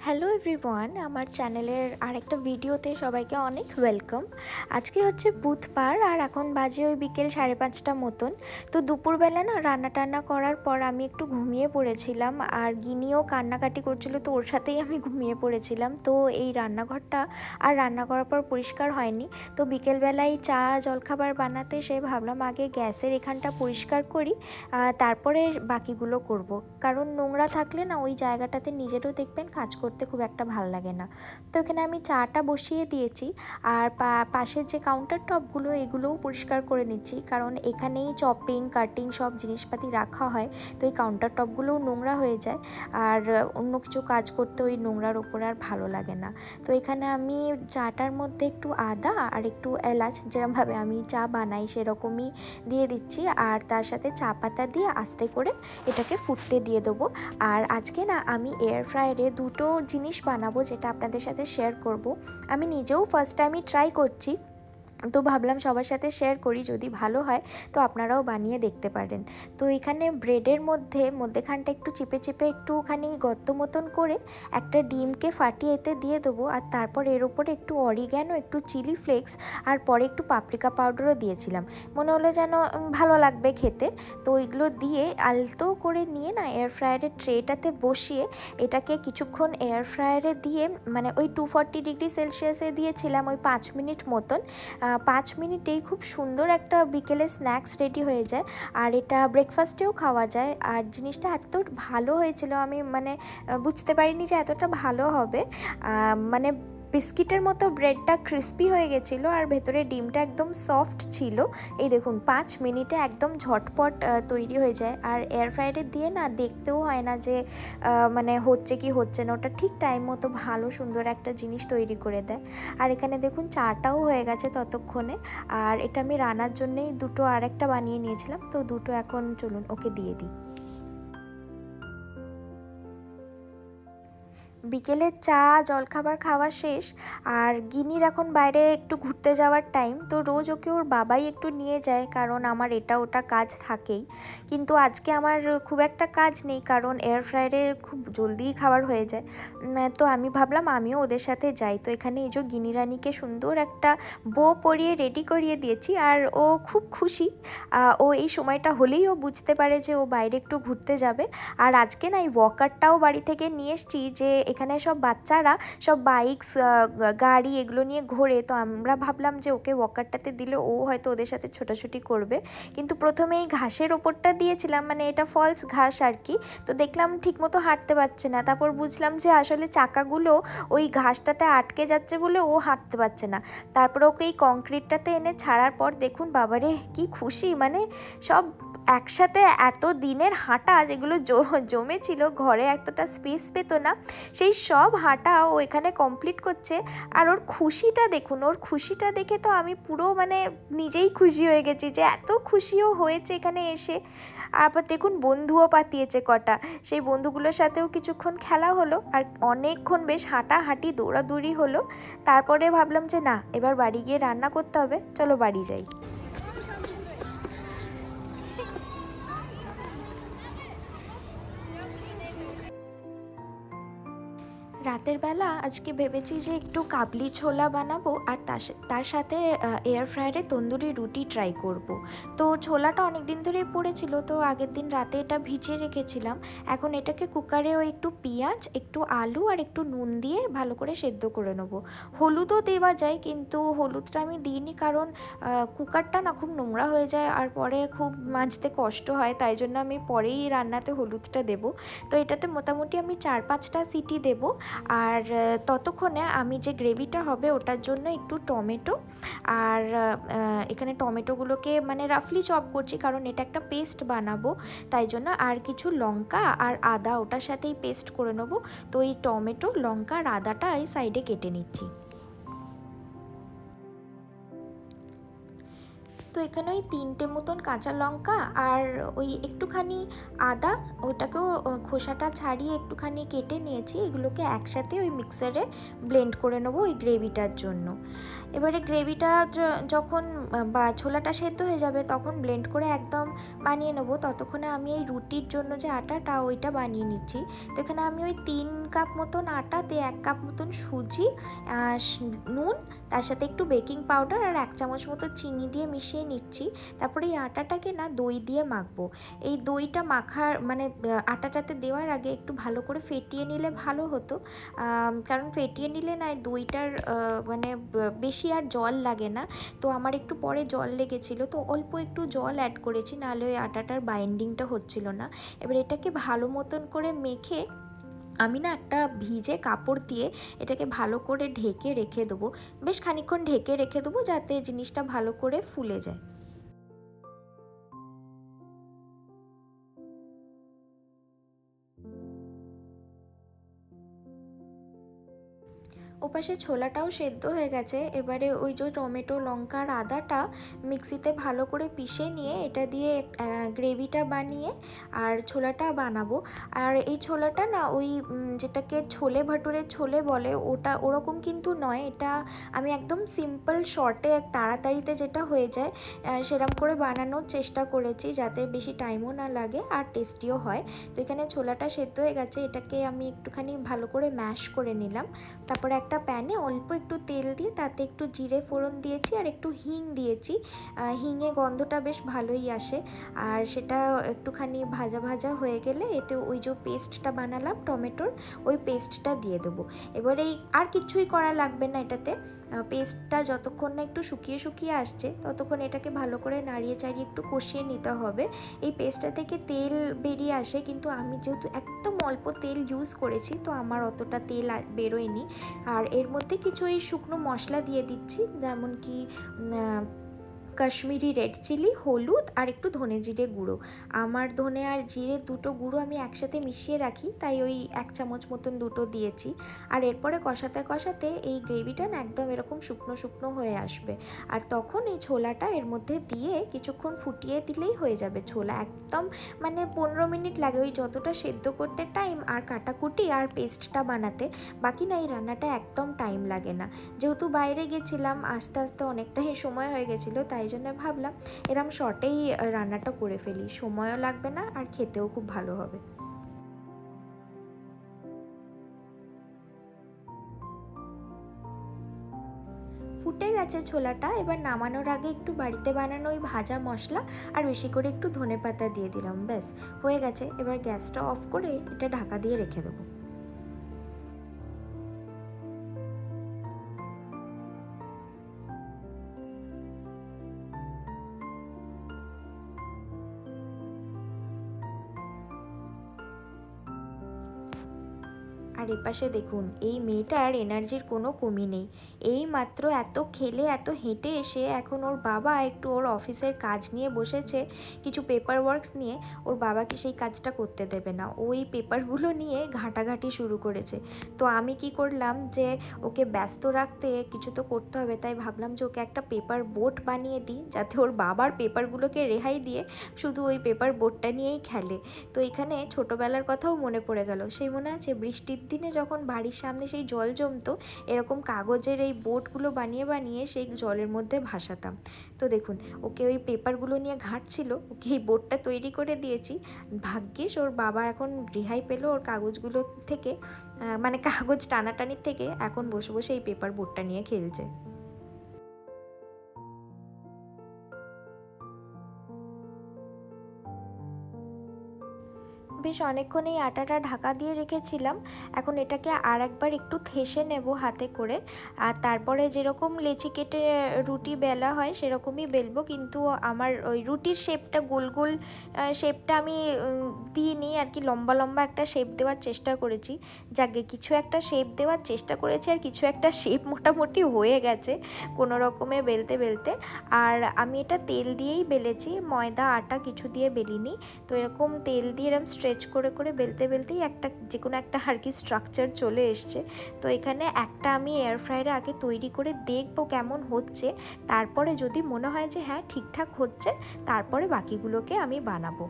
Hello everyone, আমার চ্যানেলের আরেকটা ভিডিওতে সবাইকে অনেক ওয়েলকাম। আজকে হচ্ছে বুধবার আর এখন বাজে ওই বিকেল 5:30 মতন। তো দুপুরবেলা না রান্না টান্না করার পর আমি একটু ঘুমিয়ে পড়েছিলাম, আর গিনিও কান্নাকাটি করছিল, তো ওর সাথেই আমি ঘুমিয়ে পড়েছিলাম। তো এই রান্নাঘরটা আর রান্না করার পর পরিষ্কার হয়নি। তো বিকেলবেলায় চা জলখাবার বানাতে সে ভাবলাম আগে গ্যাসের এখানটা পরিষ্কার করি, তারপরে বাকিগুলো করব। কারণ নোংরা থাকলে না ওই জায়গাটাতে নিজেরও দেখবেন কাজ করতে খুব একটা ভাল লাগে না। তো এখানে আমি চাটা বসিয়ে দিয়েছি, আর পাশের যে কাউন্টার টপগুলো এগুলোও পরিষ্কার করে নিচ্ছি, কারণ এখানেই চপিং কাটিং সব জিনিসপাতি রাখা হয়। তো এই কাউন্টার টপগুলোও নোংরা হয়ে যায়, আর অন্য কিছু কাজ করতে ওই নোংরার ওপরে আর ভালো লাগে না। তো এখানে আমি চাটার মধ্যে একটু আদা আর একটু এলাচ, যেরকমভাবে আমি চা বানাই সেরকমই দিয়ে দিচ্ছি, আর তার সাথে চা পাতা দিয়ে আস্তে করে এটাকে ফুটতে দিয়ে দেবো। আর আজকে না আমি এয়ার ফ্রায়ারে দুটো জিনিস বানাবো, যেটা আপনাদের সাথে শেয়ার করব। আমি নিজেও ফার্স্ট টাইমই ট্রাই করছি, তো ভাবলাম সবার সাথে শেয়ার করি, যদি ভালো হয় তো আপনারাও বানিয়ে দেখতে পারেন। তো এখানে ব্রেডের মধ্যেখানটা একটু চিপে চিপে একটুখানি গর্ত মতন করে একটা ডিমকে ফাটিয়ে এতে দিয়ে দেবো, আর তারপর এর ওপরে একটু অরিগ্যানো, একটু চিলি ফ্লেক্স, আর পরে একটু পাপরিকা পাউডারও দিয়েছিলাম। মনে হলো যেন ভালো লাগবে খেতে। তো ওইগুলো দিয়ে আলতো করে নিয়ে না এয়ার ফ্রায়ারের ট্রেটাতে বসিয়ে এটাকে কিছুক্ষণ এয়ার ফ্রায়ারে দিয়ে, মানে ওই 240 ডিগ্রি সেলসিয়াসে দিয়েছিলাম ওই 5 মিনিট মতন। 5 মিনিটেই খুব সুন্দর একটা বিকেলে স্ন্যাক্স রেডি হয়ে যায়, আর এটা ব্রেকফাস্টেও খাওয়া যায়। আর জিনিসটা এত ভালো হয়েছিল, আমি বুঝতে পারিনি যে এতটা ভালো হবে। মানে বিস্কিটের মতো ব্রেডটা ক্রিস্পি হয়ে গেছিলো, আর ভেতরে ডিমটা একদম সফট ছিল। এই দেখুন 5 মিনিটে একদম ঝটপট তৈরি হয়ে যায়। আর এয়ার ফ্রায়ারে দিয়ে না দেখতেও হয় না যে হচ্ছে কি হচ্ছে না, ওটা ঠিক টাইম মতো ভালো সুন্দর একটা জিনিস তৈরি করে দেয়। আর এখানে দেখুন চাটাও হয়ে গেছে ততক্ষণে, আর এটা আমি রান্নার জন্যই দুটো আরেকটা বানিয়ে নিয়েছিলাম, তো দুটো এখন চলুন ওকে দিয়ে দিই। বিকেলের চা জলখাবার খাওয়া শেষ, আর গিনির এখন বাইরে একটু ঘুরতে যাওয়ার টাইম। তো রোজ ওকে ওর বাবাই একটু নিয়ে যায়, কারণ আমার এটা ওটা কাজ থাকেই। কিন্তু আজকে আমার খুব একটা কাজ নেই, কারণ এয়ার ফ্রায়ারে খুব জলদিই খাবার হয়ে যায়। তো আমি ভাবলাম আমিও ওদের সাথে যাই। তো এখানে এই যে গিনি রানীকে সুন্দর একটা বো পরিয়ে রেডি করিয়ে দিয়েছি, আর ও খুব খুশি। ও এই সময়টা হলেই ও বুঝতে পারে যে ও বাইরে একটু ঘুরতে যাবে। আর আজকে না এই ওয়াকারটাও বাড়ি থেকে নিয়ে এসেছি, যে এখানে সব বাচ্চারা সব বাইকস গাড়ি এগুলো নিয়ে ঘোরে। তো আমরা ভাবলাম যে ওকে ওয়াকারটাতে দিলে ও হয়তো ওদের সাথে ছোটাছুটি করবে। কিন্তু প্রথমে এই ঘাসের ওপরটা দিয়েছিলাম, এটা ফলস ঘাস আর কি। তো দেখলাম ঠিকমতো হাঁটতে পারছে না, তারপর বুঝলাম যে আসলে চাকাগুলো ওই ঘাসটাতে আটকে যাচ্ছে বলে ও হাঁটতে পারছে না। তারপর ওকে এই কংক্রিটটাতে এনে ছাড়ার পর দেখুন বাবারে কি খুশি, সব একসাথে এত দিনের হাঁটা যেগুলো জমেছিল, ঘরে এতটা স্পেস পেত না, সেই সব হাঁটা ও এখানে কমপ্লিট করছে। আর ওর খুশিটা দেখুন, ওর খুশিটা দেখে তো আমি পুরো নিজেই খুশি হয়ে গেছি যে এত খুশিও হয়েছে এখানে এসে। আবার দেখুন বন্ধুও পাতিয়েছে কটা, সেই বন্ধুগুলোর সাথেও কিছুক্ষণ খেলা হলো, আর অনেকক্ষণ বেশ হাঁটাহাঁটি দৌড়াদৌড়ি হলো। তারপরে ভাবলাম যে না, এবার বাড়ি গিয়ে রান্না করতে হবে, চলো বাড়ি যাই। রাতের বেলা আজকে ভেবেছি যে একটু কাবলি ছোলা বানাবো, আর তার সাথে এয়ার ফ্রায়ারে তন্দুরি রুটি ট্রাই করব। তো ছোলাটা অনেক দিন ধরেই পড়েছিল, তো আগের দিন রাতে এটা ভিজিয়ে রেখেছিলাম। এখন এটাকে কুকারে ওই একটু পেঁয়াজ, একটু আলু আর একটু নুন দিয়ে ভালো করে সেদ্ধ করে নেবো। হলুদও দেওয়া যায়, কিন্তু হলুদটা আমি দিইনি, কারণ কুকারটা না খুব নোংরা হয়ে যায়, আর পরে খুব মাজতে কষ্ট হয়, তাই জন্য আমি পরেই রান্নাতে হলুদটা দেবো। তো এটাতে মোটামুটি আমি 4-5টা সিটি দেবো। আর ততক্ষণে আমি যে গ্রেভিটা হবে ওটার জন্য একটু টমেটো, আর এখানে টমেটোগুলোকে রাফলি চপ করছি, কারণ এটা একটা পেস্ট বানাবো তাই জন্য। আর কিছু লঙ্কা আর আদা ওটার সাথেই পেস্ট করে নেবো। তো এই টমেটো, লঙ্কা আর আদাটা এই সাইডে কেটে নিচ্ছি। তো এখানে ওই 3টে মতন কাঁচা লঙ্কা আর ওই একটুখানি আদা, ওটাকেও খোসাটা ছাড়িয়ে একটুখানি কেটে নিয়েছি। এগুলোকে একসাথে ওই মিক্সারে ব্লেন্ড করে নেবো ওই গ্রেভিটার জন্য। এবারে গ্রেভিটা যখন বা ছোলাটা সেদ্ধ হয়ে যাবে তখন ব্লেন্ড করে একদম বানিয়ে নেবো। ততক্ষণে আমি এই রুটির জন্য যে আটাটা ওইটা বানিয়ে নিচ্ছি। তো এখানে আমি ওই 3 কাপ মতন আটাতে 1 কাপ মতন সুজি, নুন, তার সাথে একটু বেকিং পাউডার আর 1 চামচ মতো চিনি দিয়ে মিশিয়ে নিচ্ছি। তারপরে এই আটাটাকে না দই দিয়ে মাখবো। এই দইটা মাখার মানে আটাটাতে দেওয়ার আগে একটু ভালো করে ফেটিয়ে নিলে ভালো হতো, কারণ ফেটিয়ে নিলে না দইটার মানে বেশি আর জল লাগে না। তো আমার একটু পরে জল লেগেছিলো, তো অল্প একটু জল অ্যাড করেছি, নাহলে ওই আটাটার বাইন্ডিংটা হচ্ছিল না। এবার এটাকে ভালো মতন করে মেখে আমি না একটা ভিজে কাপড় দিয়ে এটাকে ভালো করে ঢেকে রেখে দেবো। বেশ খানিকক্ষণ ঢেকে রেখে দেবো যাতে জিনিসটা ভালো করে ফুলে যায়। ওপাশে ছোলাটাও সেদ্ধ হয়ে গেছে। এবারে ওই যে টমেটো, লঙ্কা আর আদাটা মিক্সিতে ভালো করে পিষে নিয়ে এটা দিয়ে গ্রেভিটা বানিয়ে আর ছোলাটা বানাবো। আর এই ছোলাটা না ওই যেটাকে ছোলে ভাটুরের ছোলে বলে ওটা ওরকম কিন্তু নয়। এটা আমি একদম সিম্পল শর্টে তাড়াতাড়িতে যেটা হয়ে যায় সেরকম করে বানানোর চেষ্টা করেছি, যাতে বেশি টাইমও না লাগে আর টেস্টিও হয়। তো এখানে ছোলাটা সেদ্ধ হয়ে গেছে, এটাকে আমি একটুখানি ভালো করে ম্যাশ করে নিলাম। তারপরে একটা প্যানে অল্প একটু তেল দিয়ে তাতে একটু জিরে ফোড়ন দিয়েছি আর একটু হিং দিয়েছি। হিঙে গন্ধটা বেশ ভালোই আসে। আর সেটা একটুখানি ভাজা ভাজা হয়ে গেলে এতে ওই যে পেস্টটা বানালাম টমেটোর, ওই পেস্টটা দিয়ে দেবো। এবার এই আর কিছুই করা লাগবে না এটাতে। পেস্টটা যতক্ষণ না একটু শুকিয়ে শুকিয়ে আসছে ততক্ষণ এটাকে ভালো করে নাড়িয়ে চাড়িয়ে একটু কষিয়ে নিতে হবে। এই পেস্টটা থেকে তেল বেরিয়ে আসে, কিন্তু আমি যেহেতু একদম অল্প তেল ইউজ করেছি তো আমার অতটা তেল বেরোয়নি। আর এর মধ্যে কিছু এই শুকনো মশলা দিয়ে দিচ্ছি, যেমন কি কাশ্মীরি রেড চিলি, হলুদ আর একটু ধনে জিরে গুঁড়ো। আমার ধনে আর জিরে দুটো গুঁড়ো আমি একসাথে মিশিয়ে রাখি, তাই ওই 1 চামচ মতন দুটো দিয়েছি। আর এরপরে কষাতে কষাতে এই গ্রেভিটা না একদম এরকম শুকনো শুকনো হয়ে আসবে। আর তখন এই ছোলাটা এর মধ্যে দিয়ে কিছুক্ষণ ফুটিয়ে দিলেই হয়ে যাবে। ছোলা একদম মানে 15 মিনিট লাগে ওই যতটা সেদ্ধ করতে টাইম আর কাটাকুটি আর পেস্টটা বানাতে, বাকি না এই রান্নাটা একদম টাইম লাগে না। যেহেতু বাইরে গেছিলাম আস্তে আস্তে অনেকটাই সময় হয়ে গেছিলো, তাই জন্য ভাবলাম এরম শর্টেই রান্নাটা করে ফেলি, সময়ও লাগবে না আর খেতেও খুব ভালো হবে। ফুটে গেছে ছোলাটা, এবার নামানোর আগে একটু বাড়িতে বানানো ওই ভাজা মশলা আর বেশি করে একটু ধনেপাতা দিয়ে দিলাম, ব্যাস হয়ে গেছে। এবার গ্যাসটা অফ করে এটা ঢাকা দিয়ে রেখে দেবো। আর এপাশে দেখুন এই মেয়েটার এনার্জির কোনো কমি নেই। এই মাত্র এত খেলে এত হেঁটে এসে এখন ওর বাবা একটু ওর অফিসের কাজ নিয়ে বসেছে, কিছু পেপার ওয়ার্কস নিয়ে। ওর বাবাকে সেই কাজটা করতে দেবে না, ওই পেপারগুলো নিয়ে ঘাঁটাঘাঁটি শুরু করেছে। তো আমি কি করলাম যে ওকে ব্যস্ত রাখতে কিছু তো করতে হবে, তাই ভাবলাম যে ওকে একটা পেপার বোট বানিয়ে দিই, যাতে ওর বাবার পেপারগুলোকে রেহাই দিয়ে শুধু ওই পেপার বোটটা নিয়েই খেলে। তো এখানে ছোটোবেলার কথাও মনে পড়ে গেল। সেই মনে আছে বৃষ্টির দিনে যখন বাড়ির সামনে সেই জল জমতো, এরকম কাগজের এই বোটগুলো বানিয়ে বানিয়ে সেই জলের মধ্যে ভাসাতাম। তো দেখুন ওকে ওই পেপারগুলো নিয়ে ঘাঁটছিল, ওকে এই বোটটা তৈরি করে দিয়েছি। ভাগ্যিস ওর বাবা এখন রেহাই পেল ওর কাগজগুলো থেকে, মানে কাগজ টানাটানির থেকে। এখন বসে বসে এই পেপার বোটটা নিয়ে খেলছে। বেশ অনেকক্ষণ এই আটাটা ঢাকা দিয়ে রেখেছিলাম। এখন এটাকে আর একবার একটু থেসে নেব হাতে করে, আর তারপরে যেরকম লেচি কেটে রুটি বেলা হয় সেরকমই বেলবো। কিন্তু আমার ওই রুটির শেপটা গোল গোল শেপটা আমি দিইনি আর কি, লম্বা লম্বা একটা শেপ দেওয়ার চেষ্টা করেছি। যাকে কিছু একটা শেপ দেওয়ার চেষ্টা করেছি আর কিছু একটা শেপ মোটামুটি হয়ে গেছে কোনো রকমে বেলতে বেলতে। আর আমি এটা তেল দিয়েই বেলেছি, ময়দা আটা কিছু দিয়ে বেলিনি। তো এরকম তেল দিয়ে এরকম স্ট্রেচ স্ট্রেচ করে করে বেলতে বেলতেই একটা যে কোনো একটা আর কি স্ট্রাকচার চলে এসছে। তো এখানে একটা আমি এয়ার ফ্রায়ারে আগে তৈরি করে দেখবো কেমন হচ্ছে, তারপরে যদি মনে হয় যে হ্যাঁ ঠিকঠাক হচ্ছে তারপরে বাকিগুলোকে আমি বানাবো।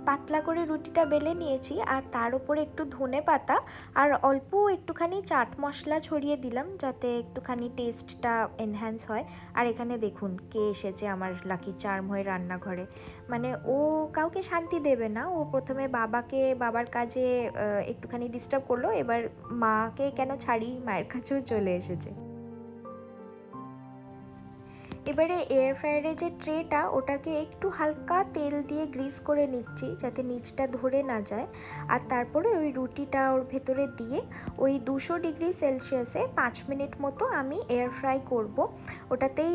পাতলা করে রুটিটা বেলে নিয়েছি আর তার উপরে একটু ধনে পাতা আর অল্প একটুখানি চাট মশলা ছড়িয়ে দিলাম যাতে একটুখানি টেস্টটা এনহ্যান্স হয়। আর এখানে দেখুন কে এসেছে আমার লাকি চার্ম হয়ে রান্নাঘরে। মানে ও কাউকে শান্তি দেবে না, ও প্রথমে বাবার কাজে একটুখানি ডিস্টার্ব করলো, এবার মাকে কেন ছাড়ি, মায়ের কাছেও চলে এসেছে। এবারে এয়ার ফ্রায়ারে যে ট্রেটা ওটাকে একটু হালকা তেল দিয়ে গ্রিস করে নিচ্ছি যাতে নিচটা ধরে না যায়। আর তারপরে ওই রুটিটা ওর ভেতরে দিয়ে ওই 200 ডিগ্রি সেলসিয়াসে 5 মিনিট মতো আমি এয়ার ফ্রাই করব। ওটাতেই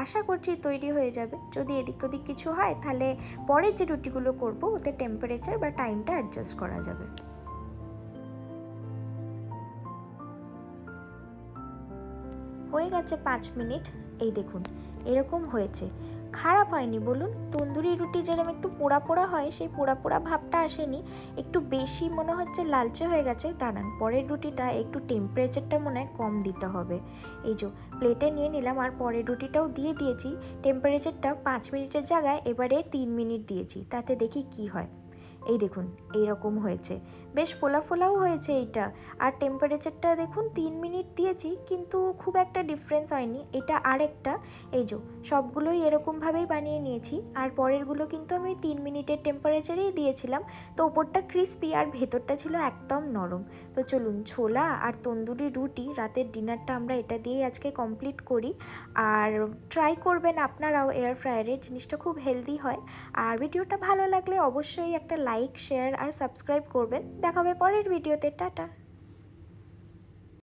আশা করছি তৈরি হয়ে যাবে। যদি এদিক ওদিক কিছু হয় তাহলে পরের যে রুটিগুলো করব ওতে টেম্পারেচার বা টাইমটা অ্যাডজাস্ট করা যাবে। হয়ে গেছে 5 মিনিট, এই দেখুন এরকম হয়েছে, খারাপ হয়নি বলুন। তন্দুরি রুটি যেরকম একটু পোড়া পোড়া হয় সেই পোড়া পোড়া ভাবটা আসেনি, একটু বেশি মনে হচ্ছে লালচে হয়ে গেছে। দাঁড়ান, পরের রুটিটা একটু টেম্পারেচারটা মনে হয় কম দিতে হবে। এই যে প্লেটে নিয়ে নিলাম আর পরের রুটিটাও দিয়ে দিয়েছি। টেম্পারেচারটা 5 মিনিটের জায়গায় এবারে 3 মিনিট দিয়েছি, তাতে দেখি কি হয়। এই দেখুন এইরকম হয়েছে, বেশ ফোলা ফোলাও হয়েছে এইটা। আর টেম্পারেচারটা দেখুন 3 মিনিট দিয়েছি কিন্তু খুব একটা ডিফারেন্স হয়নি। এটা আরেকটা, এই যে সবগুলোই এরকমভাবেই বানিয়ে নিয়েছি। আর পরেরগুলো কিন্তু আমি 3 মিনিটের টেম্পারেচারেই দিয়েছিলাম, তো ওপরটা ক্রিস্পি আর ভেতরটা ছিল একদম নরম। তো চলুন ছোলা আর তন্দুরি রুটি রাতের ডিনারটা আমরা এটা দিয়েই আজকে কমপ্লিট করি। আর ট্রাই করবেন আপনারাও এয়ার ফ্রায়ারে, জিনিসটা খুব হেলদি হয়। আর ভিডিওটা ভালো লাগলে অবশ্যই একটা লাইক, শেয়ার আর সাবস্ক্রাইব করবেন। দেখা হবে পরের ভিডিওতে। টাটা।